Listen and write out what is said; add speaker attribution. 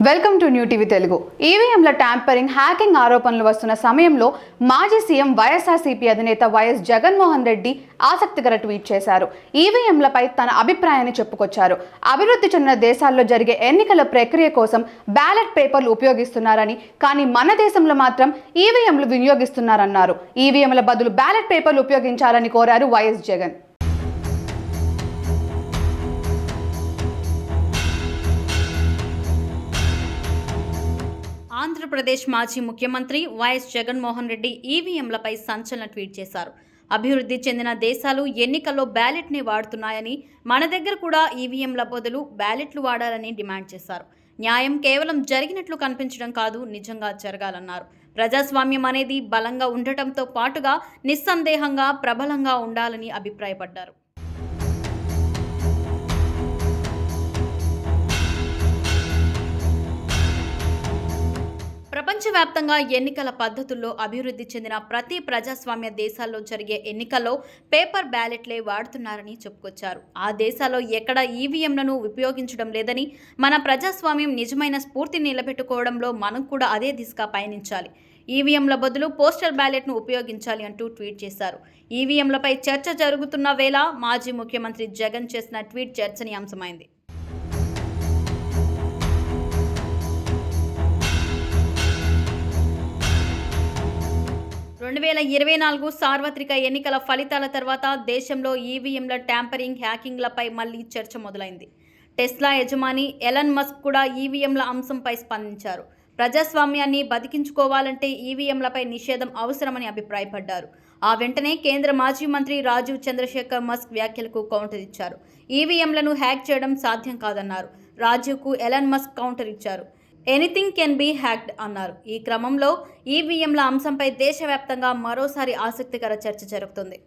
Speaker 1: Welcome to new TV Telugu. ఈవీఎంల tampering, hacking ఆరోపణలు వస్తున్న సమయంలో మాజీ సీఎం వైఎస్ఆర్సీపీ అధినేత వైఎస్ జగన్మోహన్ రెడ్డి ఆసక్తికర ట్వీట్ చేశారు. ఈవీఎంలపై తన అభిప్రాయాన్ని చెప్పుకొచ్చారు. అభివృద్ధి చెందిన దేశాల్లో జరిగే ఎన్నికల ప్రక్రియ కోసం బ్యాలెట్ పేపర్లు ఉపయోగిస్తున్నారని, కానీ మన దేశంలో మాత్రం ఈవీఎంలు వినియోగిస్తున్నారన్నారు. ఈవీఎంల బదులు బ్యాలెట్ పేపర్లు ఉపయోగించాలని కోరారు వైఎస్ జగన్.
Speaker 2: ఆంధ్రప్రదేశ్ మాజీ ముఖ్యమంత్రి వైఎస్ జగన్మోహన్ రెడ్డి ఈవీఎంలపై సంచలన ట్వీట్ చేశారు. అభివృద్ధి చెందిన దేశాలు ఎన్నికల్లో బ్యాలెట్ని వాడుతున్నాయని, మన దగ్గర కూడా ఈవీఎంల బదులు బ్యాలెట్లు వాడాలని డిమాండ్ చేశారు. న్యాయం కేవలం జరిగినట్లు కనిపించడం కాదు, నిజంగా జరగాలన్నారు. ప్రజాస్వామ్యం అనేది బలంగా ఉండటంతో పాటుగా నిస్సందేహంగా ప్రబలంగా ఉండాలని అభిప్రాయపడ్డారు. ప్రపంచవ్యాప్తంగా ఎన్నికల పద్ధతుల్లో అభివృద్ధి చెందిన ప్రతి ప్రజాస్వామ్య దేశాల్లో జరిగే ఎన్నికల్లో పేపర్ బ్యాలెట్లే వాడుతున్నారని చెప్పుకొచ్చారు. ఆ దేశాల్లో ఎక్కడ ఈవీఎంలను ఉపయోగించడం లేదని, మన ప్రజాస్వామ్యం నిజమైన స్ఫూర్తిని నిలబెట్టుకోవడంలో మనం కూడా అదే దిశగా పయనించాలి. ఈవీఎంల బదులు పోస్టల్ బ్యాలెట్ను ఉపయోగించాలి అంటూ ట్వీట్ చేశారు. ఈవీఎంలపై చర్చ జరుగుతున్న వేళ మాజీ ముఖ్యమంత్రి జగన్ చేసిన ట్వీట్ చర్చనీయాంశమైంది. 2024 సార్వత్రిక ఎన్నికల ఫలితాల తర్వాత దేశంలో ఈవీఎంల ట్యాంపరింగ్, హ్యాకింగ్లపై మళ్లీ చర్చ మొదలైంది. టెస్లా యజమాని ఎలన్ మస్క్ కూడా ఈవీఎంల అంశంపై స్పందించారు. ప్రజాస్వామ్యాన్ని బతికించుకోవాలంటే ఈవీఎంలపై నిషేధం అవసరమని అభిప్రాయపడ్డారు. ఆ వెంటనే కేంద్ర మాజీ మంత్రి రాజీవ్ చంద్రశేఖర్ మస్క్ వ్యాఖ్యలకు కౌంటర్ ఇచ్చారు. ఈవీఎంలను హ్యాక్ చేయడం సాధ్యం కాదన్నారు. రాజీవ్కు ఎలన్ మస్క్ కౌంటర్ ఇచ్చారు. ఎనీథింగ్ కెన్ బీ హ్యాక్డ్ అన్నారు. ఈ క్రమంలో ఈవీఎంల అంశంపై దేశవ్యాప్తంగా మరోసారి ఆసక్తికర చర్చ జరుగుతుంది.